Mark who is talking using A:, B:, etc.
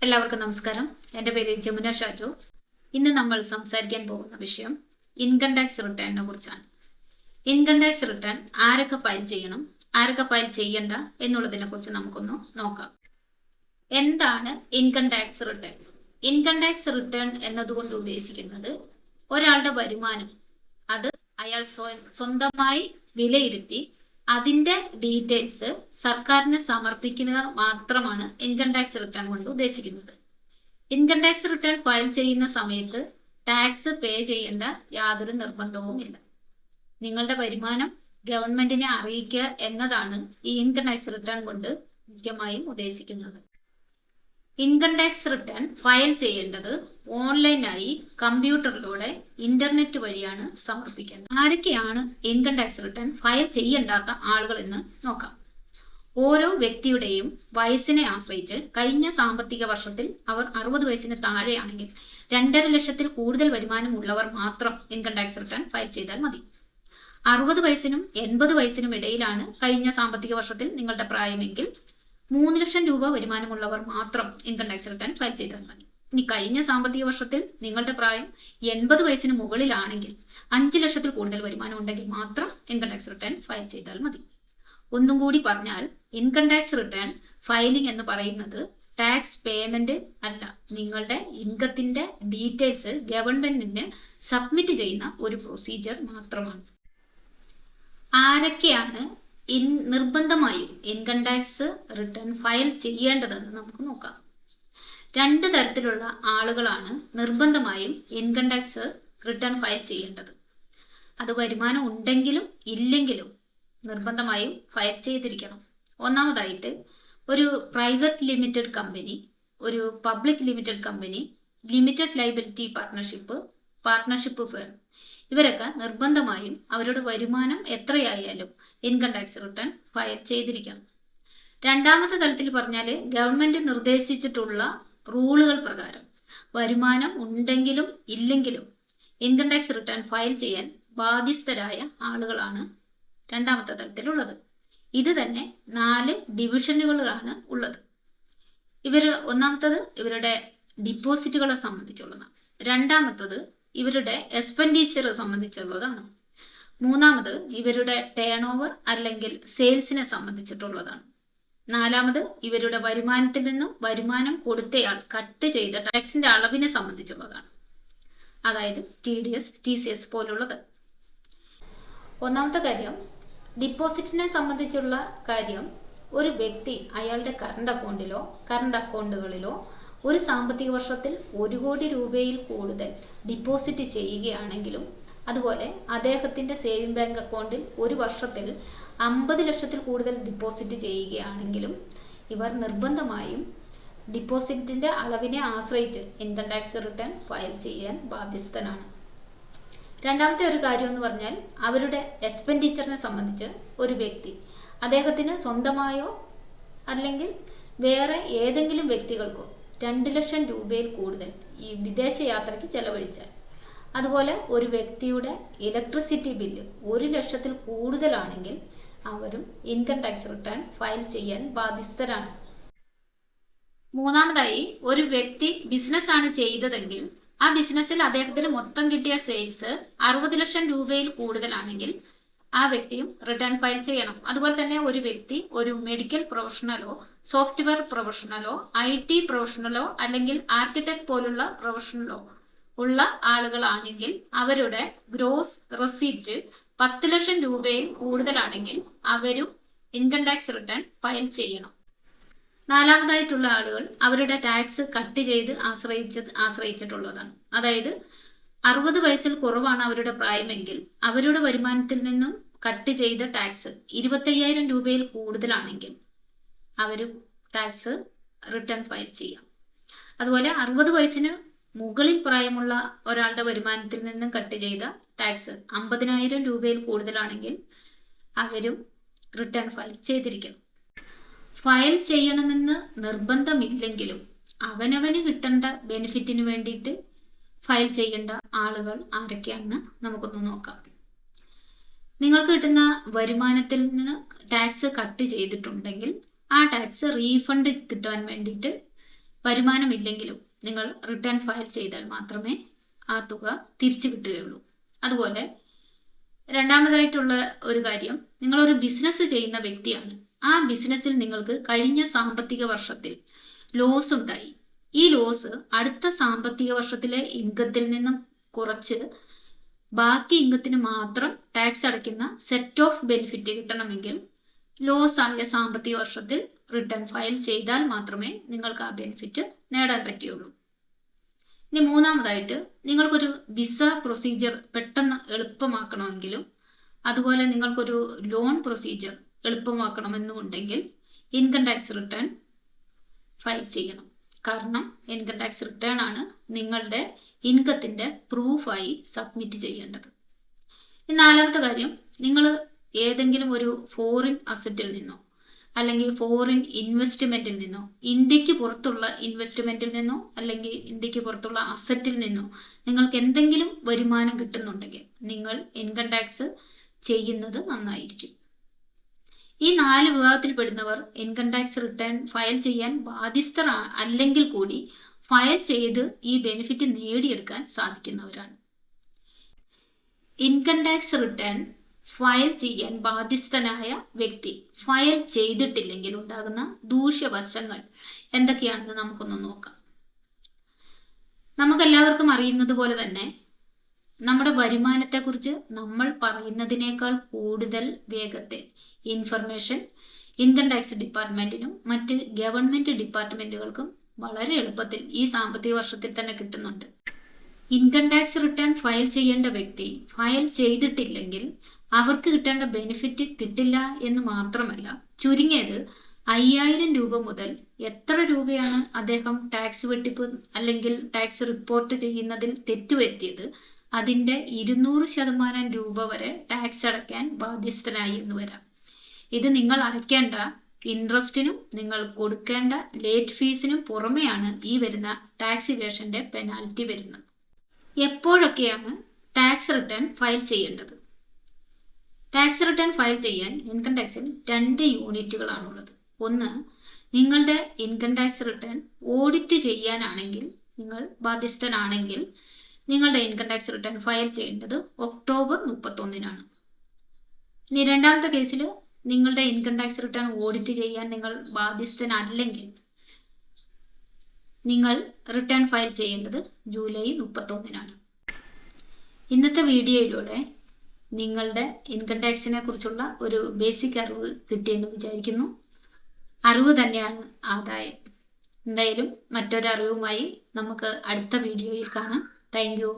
A: എല്ലാവർക്കും നമസ്കാരം. എൻ്റെ പേര് ജമുന ഷാജു. ഇന്ന് നമ്മൾ സംസാരിക്കാൻ പോകുന്ന വിഷയം ഇൻകം ടാക്സ് റിട്ടേണിനെ കുറിച്ചാണ്. ഇൻകം ടാക്സ് റിട്ടേൺ ആരൊക്കെ ഫയൽ ചെയ്യണം, ആരൊക്കെ ഫയൽ ചെയ്യണ്ട എന്നുള്ളതിനെ കുറിച്ച് നമുക്കൊന്ന് നോക്കാം. എന്താണ് income tax return? Income tax return എന്നതുകൊണ്ട് ഉദ്ദേശിക്കുന്നത് ഒരാളുടെ വരുമാനം അത് അയാൾ സ്വന്തമായി വിലയിരുത്തി അതിന്റെ ഡീറ്റെയിൽസ് സർക്കാരിന് സമർപ്പിക്കുക മാത്രമാണ് ഇൻകം ടാക്സ് റിട്ടേൺ കൊണ്ട് ഉദ്ദേശിക്കുന്നത്. ഇൻകം ടാക്സ് റിട്ടേൺ ഫയൽ ചെയ്യുന്ന സമയത്ത് ടാക്സ് പേ ചെയ്യേണ്ട യാതൊരു നിർബന്ധവുമില്ല. നിങ്ങളുടെ വരുമാനം ഗവൺമെന്റിനെ അറിയിക്കുക എന്നതാണ് ഈ ഇൻകം ടാക്സ് റിട്ടേൺ കൊണ്ട് മുഖ്യമായും ഉദ്ദേശിക്കുന്നത്. ഇൻകം ടാക്സ് റിട്ടേൺ ഫയൽ ചെയ്യേണ്ടത് ഓൺലൈനായി കമ്പ്യൂട്ടറിലൂടെ ഇന്റർനെറ്റ് വഴിയാണ് സമർപ്പിക്കേണ്ടത്. ആരൊക്കെയാണ് ഇൻകം ടാക്സ് റിട്ടേൺ ഫയൽ ചെയ്യേണ്ടാത്ത ആളുകൾ എന്ന് നോക്കാം. ഓരോ വ്യക്തിയുടെയും വയസ്സിനെ ആശ്രയിച്ച് കഴിഞ്ഞ സാമ്പത്തിക വർഷത്തിൽ അവർ 60 വയസ്സിന് താഴെയാണെങ്കിൽ 2.5 ലക്ഷത്തിൽ കൂടുതൽ വരുമാനം ഉള്ളവർ മാത്രം ഇൻകം ടാക്സ് റിട്ടേൺ ഫയൽ ചെയ്താൽ മതി. 60 വയസ്സിനും 80 വയസ്സിനും ഇടയിലാണ് കഴിഞ്ഞ സാമ്പത്തിക വർഷത്തിൽ നിങ്ങളുടെ പ്രായമെങ്കിൽ 3 ലക്ഷം രൂപ വരുമാനമുള്ളവർ മാത്രം ഇൻകം ടാക്സ് റിട്ടേൺ ഫയൽ ചെയ്താൽ മതി. ഇനി കഴിഞ്ഞ സാമ്പത്തിക വർഷത്തിൽ നിങ്ങളുടെ പ്രായം 80 വയസ്സിന് മുകളിലാണെങ്കിൽ 5 ലക്ഷത്തിൽ കൂടുതൽ വരുമാനം ഉണ്ടെങ്കിൽ മാത്രം ഇൻകം ടാക്സ് റിട്ടേൺ ഫയൽ ചെയ്താൽ മതി. ഒന്നും കൂടി പറഞ്ഞാൽ ഇൻകം ടാക്സ് റിട്ടേൺ ഫയലിംഗ് എന്ന് പറയുന്നത് ടാക്സ് പേയ്മെന്റ് അല്ല, നിങ്ങളുടെ ഇൻകത്തിന്റെ ഡീറ്റെയിൽസ് ഗവൺമെന്റിന് സബ്മിറ്റ് ചെയ്യുന്ന ഒരു പ്രൊസീജിയർ മാത്രമാണ്. ആരൊക്കെയാണ് നിർബന്ധമായും ഇൻകം ടാക്സ് റിട്ടേൺ ഫയൽ ചെയ്യേണ്ടതെന്ന് നമുക്ക് നോക്കാം. 2 തരത്തിലുള്ള ആളുകളാണ് നിർബന്ധമായും ഇൻകം ടാക്സ് റിട്ടേൺ ഫയൽ ചെയ്യേണ്ടത്. അത് വരുമാനം ഉണ്ടെങ്കിലും ഇല്ലെങ്കിലും നിർബന്ധമായും ഫയൽ ചെയ്തിരിക്കണം. ഒന്നാമതായിട്ട് ഒരു പ്രൈവറ്റ് ലിമിറ്റഡ് കമ്പനി, ഒരു public limited company, limited liability partnership firm, ഇവരൊക്കെ നിർബന്ധമായും അവരുടെ വരുമാനം എത്രയായാലും ഇൻകം ടാക്സ് റിട്ടേൺ ഫയൽ ചെയ്തിരിക്കണം. രണ്ടാമത്തെ തലത്തിൽ പറഞ്ഞാൽ ഗവൺമെന്റ് നിർദ്ദേശിച്ചിട്ടുള്ള റൂളുകൾ പ്രകാരം വരുമാനം ഉണ്ടെങ്കിലും ഇല്ലെങ്കിലും ഇൻകം ടാക്സ് റിട്ടേൺ ഫയൽ ചെയ്യാൻ ബാധ്യസ്ഥരായ ആളുകളാണ് രണ്ടാമത്തെ തലത്തിലുള്ളത്. ഇത് തന്നെ 4 ഡിവിഷനുകളാണ് ഉള്ളത്. ഒന്നാമത്തത് ഇവരുടെ ഡിപ്പോസിറ്റുകളെ സംബന്ധിച്ചുള്ളതാണ്. രണ്ടാമത്തത് ഇവരുടെ എക്സ്പെൻഡിച്ചർ സംബന്ധിച്ചുള്ളതാണ്. മൂന്നാമത് ഇവരുടെ ടേൺ ഓവർ അല്ലെങ്കിൽ സെയിൽസിനെ സംബന്ധിച്ചിട്ടുള്ളതാണ്. നാലാമത് ഇവരുടെ വരുമാനത്തിൽ നിന്നും വരുമാനം കൊടുത്തയാൾ കട്ട് ചെയ്ത ടാക്സിന്റെ അളവിനെ സംബന്ധിച്ചുള്ളതാണ്, അതായത് TDS, TCS പോലുള്ളത്. ഒന്നാമത്തെ കാര്യം ഡിപ്പോസിറ്റിനെ സംബന്ധിച്ചുള്ള കാര്യം, ഒരു വ്യക്തി അയാളുടെ കറണ്ട് അക്കൗണ്ടുകളിലോ ഒരു സാമ്പത്തിക വർഷത്തിൽ 1 കോടി രൂപയിൽ കൂടുതൽ ഡിപ്പോസിറ്റ് ചെയ്യുകയാണെങ്കിലും അതുപോലെ അദ്ദേഹത്തിൻ്റെ സേവിംഗ് ബാങ്ക് അക്കൗണ്ടിൽ ഒരു വർഷത്തിൽ 50 ലക്ഷത്തിൽ കൂടുതൽ ഡിപ്പോസിറ്റ് ചെയ്യുകയാണെങ്കിലും ഇവർ നിർബന്ധമായും ഡിപ്പോസിറ്റിൻ്റെ അളവിനെ ആശ്രയിച്ച് ഇൻകം ടാക്സ് റിട്ടേൺ ഫയൽ ചെയ്യാൻ ബാധ്യസ്ഥനാണ്. രണ്ടാമത്തെ ഒരു കാര്യം എന്ന് പറഞ്ഞാൽ അവരുടെ എക്സ്പെൻഡിച്ചറിനെ സംബന്ധിച്ച് ഒരു വ്യക്തി അദ്ദേഹത്തിന് സ്വന്തമായോ അല്ലെങ്കിൽ വേറെ ഏതെങ്കിലും വ്യക്തികൾക്കോ 2 ലക്ഷം രൂപയിൽ കൂടുതൽ ഈ വിദേശ യാത്രയ്ക്ക് ചെലവഴിച്ചാൽ, അതുപോലെ ഒരു വ്യക്തിയുടെ ഇലക്ട്രിസിറ്റി ബില്ല് 1 ലക്ഷത്തിൽ കൂടുതലാണെങ്കിൽ അവരും ഇൻകം ടാക്സ് റിട്ടേൺ ഫയൽ ചെയ്യാൻ ബാധ്യസ്ഥരാണ്. മൂന്നാമതായി ഒരു വ്യക്തി ബിസിനസ് ആണ് ചെയ്തതെങ്കിൽ ആ ബിസിനസ്സിൽ അദ്ദേഹത്തിന് മൊത്തം കിട്ടിയ സെയിൽസ് 60 ലക്ഷം രൂപയിൽ കൂടുതലാണെങ്കിൽ ആ വ്യക്തിയും റിട്ടേൺ ഫയൽ ചെയ്യണം. അതുപോലെ തന്നെ ഒരു വ്യക്തി ഒരു മെഡിക്കൽ പ്രൊഫഷണലോ സോഫ്റ്റ്വെയർ പ്രൊഫഷണലോ IT പ്രൊഫഷണലോ അല്ലെങ്കിൽ ആർക്കിടെക്ട് പോലുള്ള പ്രൊഫഷണലോ ഉള്ള ആളുകളാണെങ്കിൽ അവരുടെ ഗ്രോസ് റെസീപ്റ്റ് 10 ലക്ഷം രൂപയിൽ കൂടുതലാണെങ്കിൽ അവരും ഇൻകം ടാക്സ് റിട്ടേൺ ഫയൽ ചെയ്യണം. നാലാമതായിട്ടുള്ള ആളുകൾ അവരുടെ ടാക്സ് കട്ട് ചെയ്ത് ആശ്രയിച്ചിട്ടുള്ളതാണ്. അതായത് 60 വയസ്സിൽ കുറവാണ് അവരുടെ പ്രായമെങ്കിൽ അവരുടെ വരുമാനത്തിൽ നിന്നും കട്ട് ചെയ്ത ടാക്സ് 25,000 രൂപയിൽ കൂടുതലാണെങ്കിൽ അവരും ടാക്സ് റിട്ടേൺ ഫയൽ ചെയ്യാം. അതുപോലെ 60 വയസ്സിന് മുകളിൽ പ്രായമുള്ള ഒരാളുടെ വരുമാനത്തിൽ നിന്നും കട്ട് ചെയ്ത ടാക്സ് 50,000 രൂപയിൽ കൂടുതലാണെങ്കിൽ അവരും റിട്ടേൺ ഫയൽ ചെയ്തിരിക്കണം. ഫയൽ ചെയ്യണമെന്ന് നിർബന്ധമില്ലെങ്കിലും അവനവന് കിട്ടേണ്ട ബെനിഫിറ്റിന് വേണ്ടിയിട്ട് ഫയൽ ചെയ്യേണ്ട ആളുകൾ ആരൊക്കെയാണെന്ന് നമുക്കൊന്ന് നോക്കാം. നിങ്ങൾക്ക് കിട്ടുന്ന വരുമാനത്തിൽ നിന്ന് ടാക്സ് കട്ട് ചെയ്തിട്ടുണ്ടെങ്കിൽ ആ ടാക്സ് റീഫണ്ട് കിട്ടാൻ വേണ്ടിയിട്ട് വരുമാനമില്ലെങ്കിലും നിങ്ങൾ റിട്ടേൺ ഫയൽ ചെയ്താൽ മാത്രമേ ആ തുക തിരിച്ചു കിട്ടുകയുള്ളൂ. അതുപോലെ രണ്ടാമതായിട്ടുള്ള ഒരു കാര്യം, നിങ്ങളൊരു ബിസിനസ് ചെയ്യുന്ന വ്യക്തിയാണ്. ആ ബിസിനസ്സിൽ നിങ്ങൾക്ക് കഴിഞ്ഞ സാമ്പത്തിക വർഷത്തിൽ ലോസ് ഉണ്ടായി. ഈ ലോസ് അടുത്ത സാമ്പത്തിക വർഷത്തിലെ ഇൻകത്തിൽ നിന്നും കുറച്ച് ബാക്കി ഇൻകത്തിന് മാത്രം ടാക്സ് അടയ്ക്കുന്ന സെറ്റ് ഓഫ് ബെനിഫിറ്റ് കിട്ടണമെങ്കിൽ ലോസ് ആയ സാമ്പത്തിക വർഷത്തിൽ റിട്ടേൺ ഫയൽ ചെയ്താൽ മാത്രമേ നിങ്ങൾക്ക് ആ ബെനിഫിറ്റ് നേടാൻ പറ്റുകയുള്ളൂ. ഇനി മൂന്നാമതായിട്ട്, നിങ്ങൾക്കൊരു വിസ പ്രൊസീജിയർ പെട്ടെന്ന് എളുപ്പമാക്കണമെങ്കിലും അതുപോലെ നിങ്ങൾക്കൊരു ലോൺ പ്രൊസീജിയർ എളുപ്പമാക്കണമെന്നുണ്ടെങ്കിൽ ഇൻകം ടാക്സ് റിട്ടേൺ ഫയൽ ചെയ്യണം. കാരണം ഇൻകം ടാക്സ് റിട്ടേൺ ആണ് നിങ്ങളുടെ ഇൻകത്തിൻ്റെ പ്രൂഫായി സബ്മിറ്റ് ചെയ്യേണ്ടത്. നാലാമത്തെ കാര്യം, നിങ്ങൾ ഏതെങ്കിലും ഒരു ഫോറിൻ അസറ്റിൽ നിന്നോ അല്ലെങ്കിൽ ഫോറിൻ ഇൻവെസ്റ്റ്മെൻറ്റിൽ നിന്നോ, ഇന്ത്യക്ക് പുറത്തുള്ള ഇൻവെസ്റ്റ്മെൻറ്റിൽ നിന്നോ അല്ലെങ്കിൽ ഇന്ത്യക്ക് പുറത്തുള്ള അസറ്റിൽ നിന്നോ നിങ്ങൾക്ക് എന്തെങ്കിലും വരുമാനം കിട്ടുന്നുണ്ടെങ്കിൽ നിങ്ങൾ ഇൻകം ടാക്സ് ചെയ്യുന്നത് നന്നായിരിക്കും. ഈ 4 വിഭാഗത്തിൽപ്പെടുന്നവർ ഇൻകം ടാക്സ് റിട്ടേൺ ഫയൽ ചെയ്യാൻ ബാധ്യസ്ഥർ അല്ലെങ്കിൽ കൂടി ഫയൽ ചെയ്ത് ഈ ബെനിഫിറ്റ് നേടിയെടുക്കാൻ സാധിക്കുന്നവരാണ്. ഇൻകം ടാക്സ് റിട്ടേൺ ഫയൽ ചെയ്യാൻ ബാധ്യസ്ഥനായ വ്യക്തി ഫയൽ ചെയ്തിട്ടില്ലെങ്കിൽ ഉണ്ടാകുന്ന ദൂഷ്യവശങ്ങൾ എന്തൊക്കെയാണെന്ന് നമുക്കൊന്ന് നോക്കാം. നമുക്കെല്ലാവർക്കും അറിയുന്നത് പോലെ തന്നെ നമ്മുടെ വരുമാനത്തെക്കുറിച്ച് നമ്മൾ പറയുന്നതിനേക്കാൾ കൂടുതൽ വേഗത്തിൽ ഇൻഫർമേഷൻ ഇൻകം ടാക്സ് ഡിപ്പാർട്ട്മെന്റിനും മറ്റ് ഗവൺമെന്റ് ഡിപ്പാർട്ട്മെന്റുകൾക്കും വളരെ എളുപ്പത്തിൽ ഈ സാമ്പത്തിക വർഷത്തിൽ തന്നെ കിട്ടുന്നുണ്ട്. ഇൻകം ടാക്സ് റിട്ടേൺ ഫയൽ ചെയ്യേണ്ട വ്യക്തി ഫയൽ ചെയ്തിട്ടില്ലെങ്കിൽ അവർക്ക് കിട്ടേണ്ട ബെനിഫിറ്റ് കിട്ടില്ല എന്ന് മാത്രമല്ല, ചുരുങ്ങിയത് 5000 രൂപ മുതൽ എത്ര രൂപയാണ് അദ്ദേഹം ടാക്സ് വെട്ടിപ്പ് അല്ലെങ്കിൽ ടാക്സ് റിപ്പോർട്ട് ചെയ്യുന്നതിൽ തെറ്റുവരുത്തിയത് അതിൻ്റെ 200% രൂപ വരെ ടാക്സ് അടയ്ക്കാൻ ബാധ്യസ്ഥനായി എന്ന് വരാം. ഇത് നിങ്ങൾ അടയ്ക്കേണ്ട ഇൻട്രസ്റ്റിനും നിങ്ങൾ കൊടുക്കേണ്ട ലേറ്റ് ഫീസിനും പുറമെയാണ് ഈ വരുന്ന ടാക്സ് ഇവേഷൻ്റെ പെനാൽറ്റി വരുന്നത്. എപ്പോഴൊക്കെയാണ് ടാക്സ് റിട്ടേൺ ഫയൽ ചെയ്യേണ്ടത്? ടാക്സ് റിട്ടേൺ ഫയൽ ചെയ്യാൻ ഇൻകം ടാക്സിൽ 2 യൂണിറ്റുകളാണുള്ളത്. ഒന്ന്, നിങ്ങളുടെ ഇൻകം ടാക്സ് റിട്ടേൺ ഓഡിറ്റ് ചെയ്യാനാണെങ്കിൽ, നിങ്ങൾ ബാധ്യസ്ഥനാണെങ്കിൽ നിങ്ങളുടെ ഇൻകം ടാക്സ് റിട്ടേൺ ഫയൽ ചെയ്യേണ്ടത് ഒക്ടോബർ 31-നാണ്. ഇനി രണ്ടാമത്തെ കേസിൽ നിങ്ങളുടെ ഇൻകം ടാക്സ് റിട്ടേൺ ഓഡിറ്റ് ചെയ്യാൻ നിങ്ങൾ ബാധ്യസ്ഥനല്ലെങ്കിൽ നിങ്ങൾ റിട്ടേൺ ഫയൽ ചെയ്യേണ്ടത് ജൂലൈ 31-നാണ്. ഇന്നത്തെ വീഡിയോയിലൂടെ നിങ്ങളുടെ ഇൻകം ടാക്സിനെ കുറിച്ചുള്ള ഒരു ബേസിക് അറിവ് കിട്ടിയെന്ന് വിചാരിക്കുന്നു. അറിവ് തന്നെയാണ് ആദായം. എന്തായാലും മറ്റൊരറിവുമായി നമുക്ക് അടുത്ത വീഡിയോയിൽ കാണാം. Thank you.